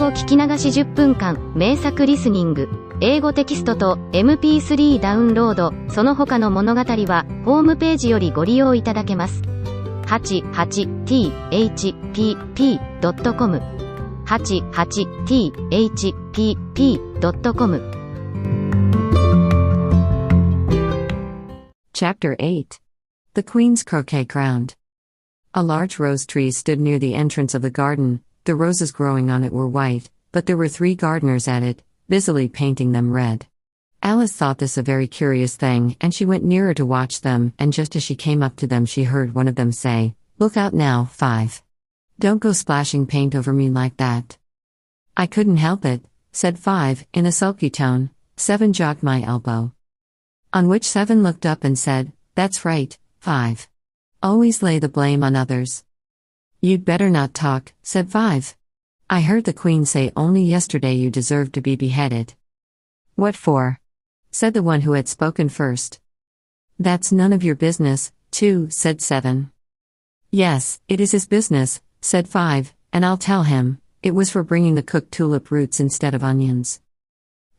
語聞き流し10分間、名作リスニング、英語テキストと MP3 ダウンロード、その他の物語は、ホームページよりご利用いただけます。88thpp.com 88thpp.com Chapter 8. The Queen's Croquet Ground. A large rose tree stood near the entrance of the garden. The roses growing on it were white, but there were 3 gardeners at it, busily painting them red. Alice thought this a very curious thing, and she went nearer to watch them, and just as she came up to them she heard one of them say, "Look out now, 5. Don't go splashing paint over me like that." "I couldn't help it," said 5, in a sulky tone. 7 jogged my elbow. On which 7 looked up and said, "That's right, 5. Always lay the blame on others." "You'd better not talk," said 5. "I heard the Queen say only yesterday you deserved to be beheaded." "What for?" said the one who had spoken first. "That's none of your business, 2, said 7. "Yes, it is his business," said 5, "and I'll tell him, it was for bringing the cooked tulip roots instead of onions."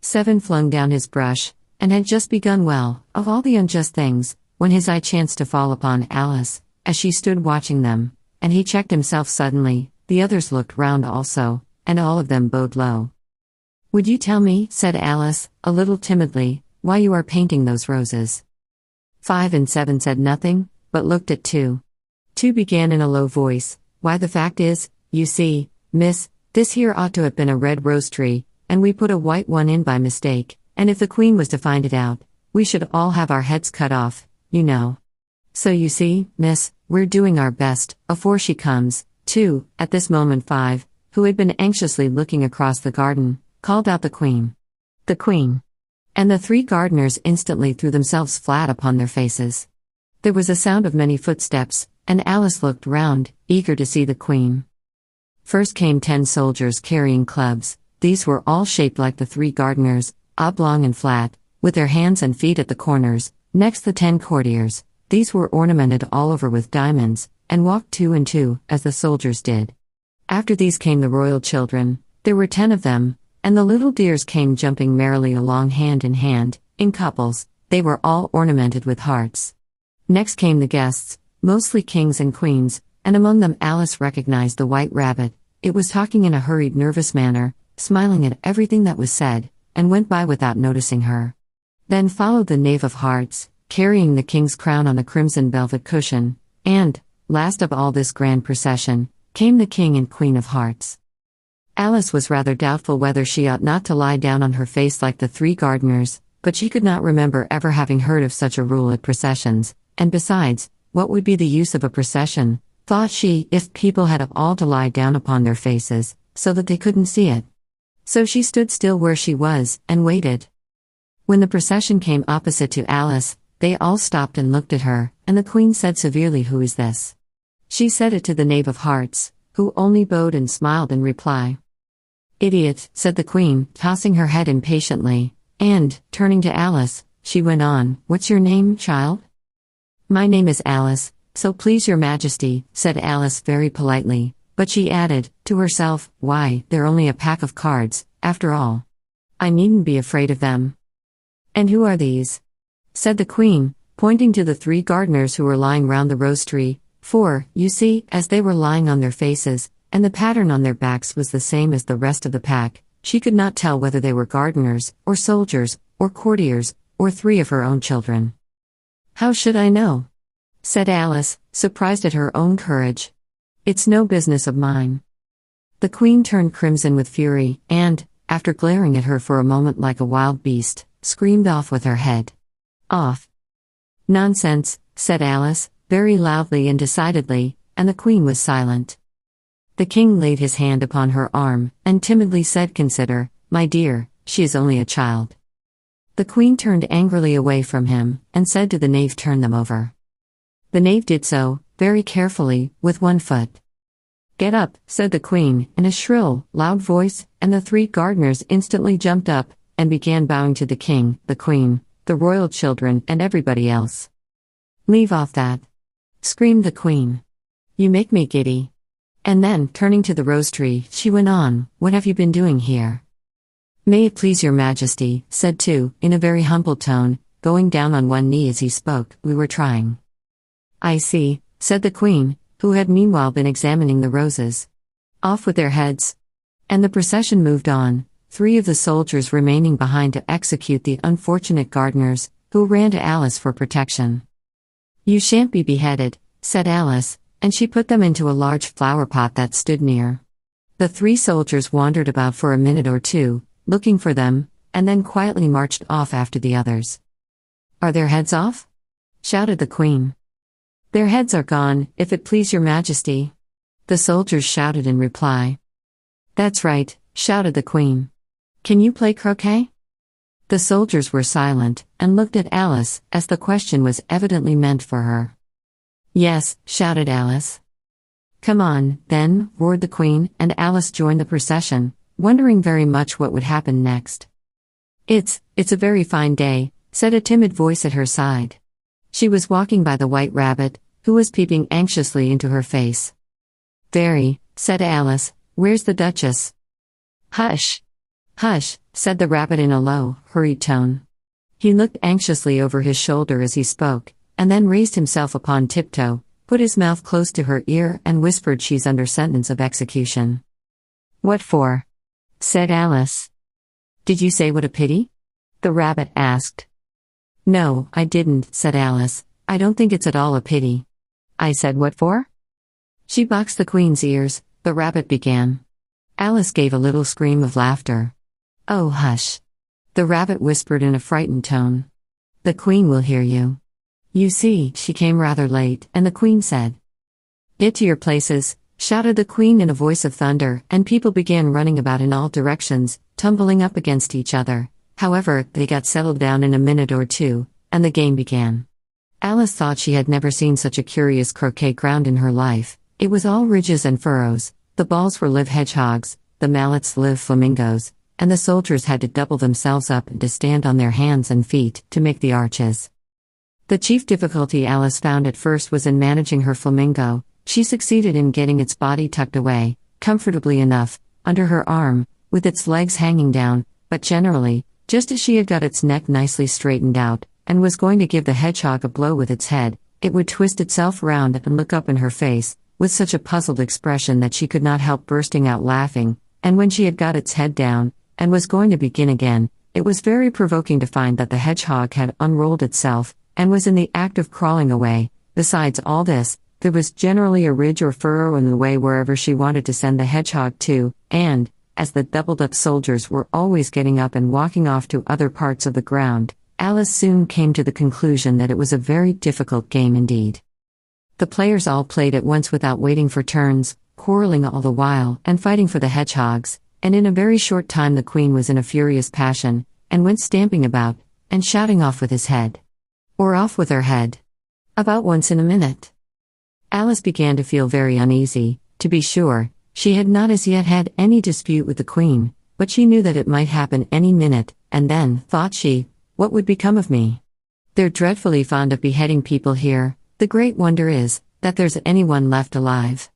7 flung down his brush, and had just begun of all the unjust things, when his eye chanced to fall upon Alice, as she stood watching them, and he checked himself suddenly. The others looked round also, and all of them bowed low. "Would you tell me," said Alice, a little timidly, "why you are painting those roses?" 5 and 7 said nothing, but looked at 2. 2 began in a low voice, "Why, the fact is, you see, miss, this here ought to have been a red rose tree, and we put a white one in by mistake, and if the Queen was to find it out, we should all have our heads cut off, you know. So you see, miss, we're doing our best, afore she comes." 2. At this moment 5, who had been anxiously looking across the garden, called out, "The Queen! The Queen!" And the 3 gardeners instantly threw themselves flat upon their faces. There was a sound of many footsteps, and Alice looked round, eager to see the Queen. First came 10 soldiers carrying clubs. These were all shaped like the 3 gardeners, oblong and flat, with their hands and feet at the corners. Next the 10 courtiers. These were ornamented all over with diamonds, and walked 2 and 2, as the soldiers did. After these came the royal children. There were 10 of them, and the little dears came jumping merrily along hand in hand, in couples. They were all ornamented with hearts. Next came the guests, mostly kings and queens, and among them Alice recognized the white rabbit. It was talking in a hurried, nervous manner, smiling at everything that was said, and went by without noticing her. Then followed the knave of hearts, carrying the king's crown on a crimson velvet cushion, and, last of all this grand procession, came the king and queen of hearts. Alice was rather doubtful whether she ought not to lie down on her face like the 3 gardeners, but she could not remember ever having heard of such a rule at processions, and besides, what would be the use of a procession, thought she, if people had all to lie down upon their faces, so that they couldn't see it. So she stood still where she was, and waited. When the procession came opposite to Alice, they all stopped and looked at her, and the Queen said severely, "Who is this?" She said it to the knave of hearts, who only bowed and smiled in reply. "Idiot," said the Queen, tossing her head impatiently, and, turning to Alice, she went on, "What's your name, child?" "My name is Alice, so please your Majesty," said Alice very politely, but she added, to herself, "Why, they're only a pack of cards, after all. I needn't be afraid of them." "And who are these?" said the Queen, pointing to the 3 gardeners who were lying round the rose tree. For, you see, as they were lying on their faces, and the pattern on their backs was the same as the rest of the pack, she could not tell whether they were gardeners, or soldiers, or courtiers, or 3 of her own children. "How should I know?" said Alice, surprised at her own courage. "It's no business of mine." The Queen turned crimson with fury, and, after glaring at her for a moment like a wild beast, screamed off with her head. "Off." "Nonsense," said Alice, very loudly and decidedly, and the Queen was silent. The King laid his hand upon her arm, and timidly said, "Consider, my dear, she is only a child." The Queen turned angrily away from him, and said to the knave, "Turn them over." The knave did so, very carefully, with 1 foot. "Get up," said the Queen, in a shrill, loud voice, and the 3 gardeners instantly jumped up, and began bowing to the King, the Queen, the royal children, and everybody else. "Leave off that!" screamed the Queen. "You make me giddy." And then, turning to the rose tree, she went on, "What have you been doing here?" "May it please your majesty," said Tu, in a very humble tone, going down on one knee as he spoke, "we were trying." "I see," said the queen, who had meanwhile been examining the roses. "Off with their heads." And the procession moved on, 3 of the soldiers remaining behind to execute the unfortunate gardeners, who ran to Alice for protection. "You shan't be beheaded," said Alice, and she put them into a large flower pot that stood near. The 3 soldiers wandered about for a minute or two, looking for them, and then quietly marched off after the others. "Are their heads off?" shouted the queen. "Their heads are gone, if it please your majesty," the soldiers shouted in reply. "That's right," shouted the queen. "Can you play croquet?" The soldiers were silent, and looked at Alice, as the question was evidently meant for her. "Yes," shouted Alice. "Come on, then," roared the queen, and Alice joined the procession, wondering very much what would happen next. It's a very fine day," said a timid voice at her side. She was walking by the white rabbit, who was peeping anxiously into her face. "Very," said Alice. "Where's the Duchess?" "Hush! Hush!" said the rabbit in a low, hurried tone. He looked anxiously over his shoulder as he spoke, and then raised himself upon tiptoe, put his mouth close to her ear and whispered, "She's under sentence of execution." "What for?" said Alice. "Did you say what a pity?" the rabbit asked. "No, I didn't," said Alice. "I don't think it's at all a pity." "I said what for?" "She boxed the queen's ears," the rabbit began. Alice gave a little scream of laughter. "Oh, hush!" the rabbit whispered in a frightened tone. "The queen will hear you. You see, she came rather late," and the queen said. "Get to your places," shouted the queen in a voice of thunder, and people began running about in all directions, tumbling up against each other. However, they got settled down in a minute or two, and the game began. Alice thought she had never seen such a curious croquet ground in her life. It was all ridges and furrows, the balls were live hedgehogs, the mallets live flamingos, and the soldiers had to double themselves up and to stand on their hands and feet to make the arches. The chief difficulty Alice found at first was in managing her flamingo. She succeeded in getting its body tucked away, comfortably enough, under her arm, with its legs hanging down, but generally, just as she had got its neck nicely straightened out, and was going to give the hedgehog a blow with its head, it would twist itself round and look up in her face, with such a puzzled expression that she could not help bursting out laughing, and when she had got its head down, and was going to begin again, it was very provoking to find that the hedgehog had unrolled itself, and was in the act of crawling away. Besides all this, there was generally a ridge or furrow in the way wherever she wanted to send the hedgehog to, and, as the doubled-up soldiers were always getting up and walking off to other parts of the ground, Alice soon came to the conclusion that it was a very difficult game indeed. The players all played at once without waiting for turns, quarreling all the while, and fighting for the hedgehogs, and in a very short time the queen was in a furious passion, and went stamping about, and shouting, "Off with his head!" or "Off with her head!" about once in a minute. Alice began to feel very uneasy. To be sure, she had not as yet had any dispute with the queen, but she knew that it might happen any minute, and then, thought she, what would become of me? They're dreadfully fond of beheading people here. The great wonder is, that there's anyone left alive.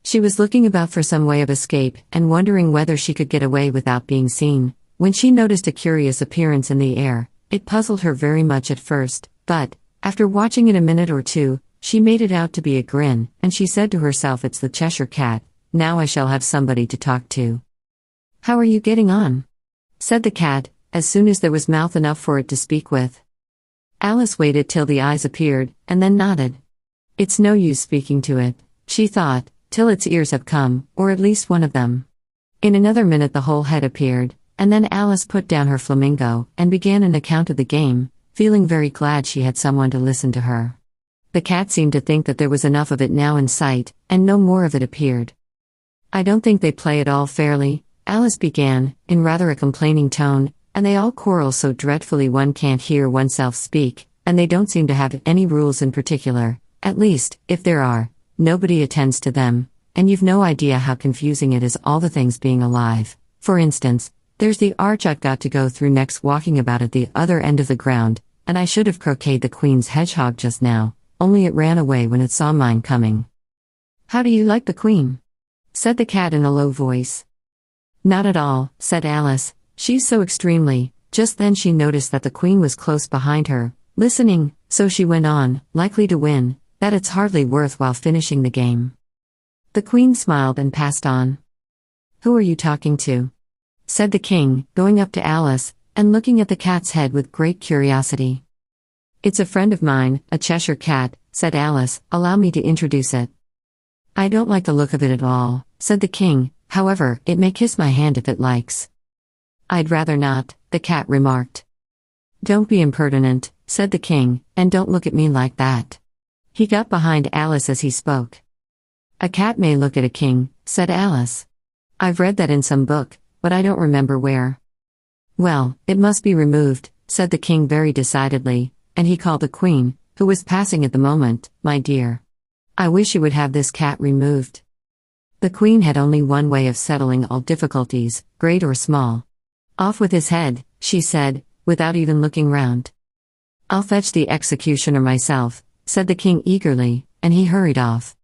She was looking about for some way of escape, and wondering whether she could get away without being seen, when she noticed a curious appearance in the air. It puzzled her very much at first, but, after watching it a minute or two, she made it out to be a grin, and she said to herself, "It's the Cheshire Cat. Now I shall have somebody to talk to." "How are you getting on?" said the cat, as soon as there was mouth enough for it to speak with. Alice waited till the eyes appeared, and then nodded. "It's no use speaking to it," she thought, "till its ears have come, or at least one of them." In another minute the whole head appeared, and then Alice put down her flamingo, and began an account of the game, feeling very glad she had someone to listen to her. The cat seemed to think that there was enough of it now in sight, and no more of it appeared. "I don't think they play it all fairly," Alice began, in rather a complaining tone, "and they all quarrel so dreadfully one can't hear oneself speak, and they don't seem to have any rules in particular. At least, if there are, nobody attends to them, and you've no idea how confusing it is, all the things being alive. For instance, there's the arch I've got to go through next, walking about at the other end of the ground, and I should have croqueted the queen's hedgehog just now, only it ran away when it saw mine coming." "How do you like the queen?" said the cat in a low voice. Not at all, said Alice. She's so extremely. Just then she noticed that the queen was close behind her, listening, so she went on, likely to win, that it's hardly worthwhile finishing the game. The queen smiled and passed on. Who are you talking to? Said the king, going up to Alice, and looking at the cat's head with great curiosity. It's a friend of mine, a Cheshire cat, said Alice. Allow me to introduce it. I don't like the look of it at all, said the king. However, it may kiss my hand if it likes. I'd rather not, the cat remarked. Don't be impertinent, said the king, and don't look at me like that. He got behind Alice as he spoke. A cat may look at a king, said Alice. I've read that in some book, but I don't remember where. Well, it must be removed, said the king very decidedly, and he called the queen, who was passing at the moment, my dear. I wish you would have this cat removed. The queen had only one way of settling all difficulties, great or small. Off with his head, she said, without even looking round. I'll fetch the executioner myself, said the king eagerly, and he hurried off.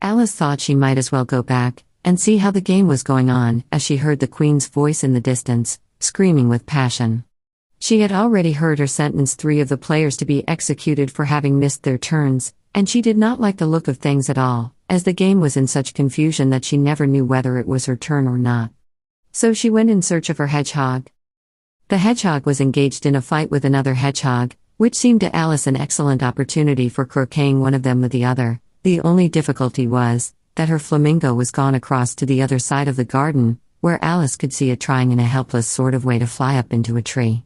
Alice thought she might as well go back and see how the game was going on as she heard the queen's voice in the distance, screaming with passion. She had already heard her sentence 3 of the players to be executed for having missed their turns, and she did not like the look of things at all, as the game was in such confusion that she never knew whether it was her turn or not. So she went in search of her hedgehog. The hedgehog was engaged in a fight with another hedgehog, which seemed to Alice an excellent opportunity for croqueting one of them with the other. The only difficulty was that her flamingo was gone across to the other side of the garden, where Alice could see it trying in a helpless sort of way to fly up into a tree.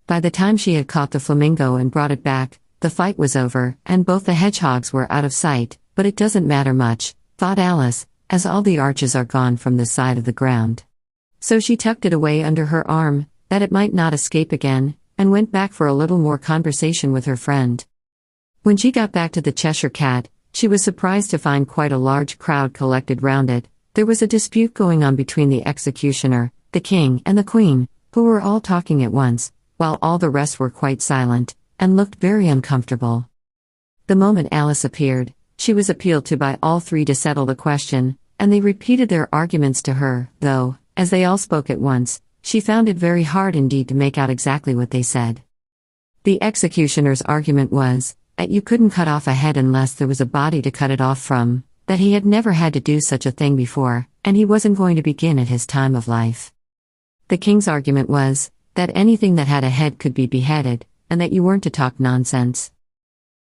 By the time she had caught the flamingo and brought it back, the fight was over, and both the hedgehogs were out of sight. But it doesn't matter much, thought Alice, as all the arches are gone from this side of the ground. So she tucked it away under her arm, that it might not escape again, and went back for a little more conversation with her friend. When she got back to the Cheshire Cat, she was surprised to find quite a large crowd collected round it. There was a dispute going on between the executioner, the king, and the queen, who were all talking at once, while all the rest were quite silent, and looked very uncomfortable. The moment Alice appeared, she was appealed to by all 3 to settle the question, and they repeated their arguments to her, though, as they all spoke at once, she found it very hard indeed to make out exactly what they said. The executioner's argument was that you couldn't cut off a head unless there was a body to cut it off from, that he had never had to do such a thing before, and he wasn't going to begin at his time of life. The king's argument was that anything that had a head could be beheaded, and that you weren't to talk nonsense.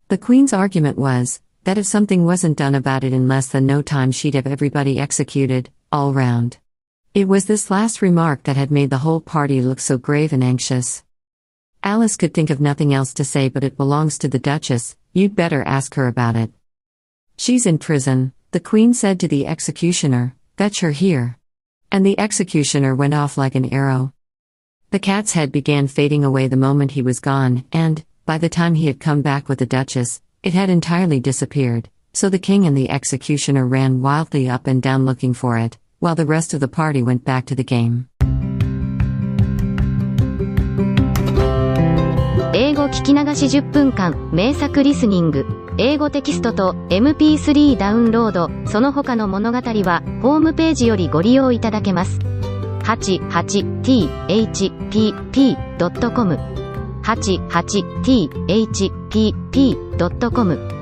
The queen's argument was that if something wasn't done about it in less than no time she'd have everybody executed, all round. It was this last remark that had made the whole party look so grave and anxious. Alice could think of nothing else to say but it belongs to the Duchess, you'd better ask her about it. She's in prison, the queen said to the executioner, fetch her here. And the executioner went off like an arrow. The cat's head began fading away the moment he was gone, and, by the time he had come back with the Duchess, it had entirely disappeared, so the king and the executioner ran wildly up and down looking for it, while the rest of the party went back to the game. 英語聞き流し10分間、名作リスニング。英語テキストと MP3 ダウンロード、その他の物語は、ホームページよりご利用いただけます。88thpp.com 88thpp.com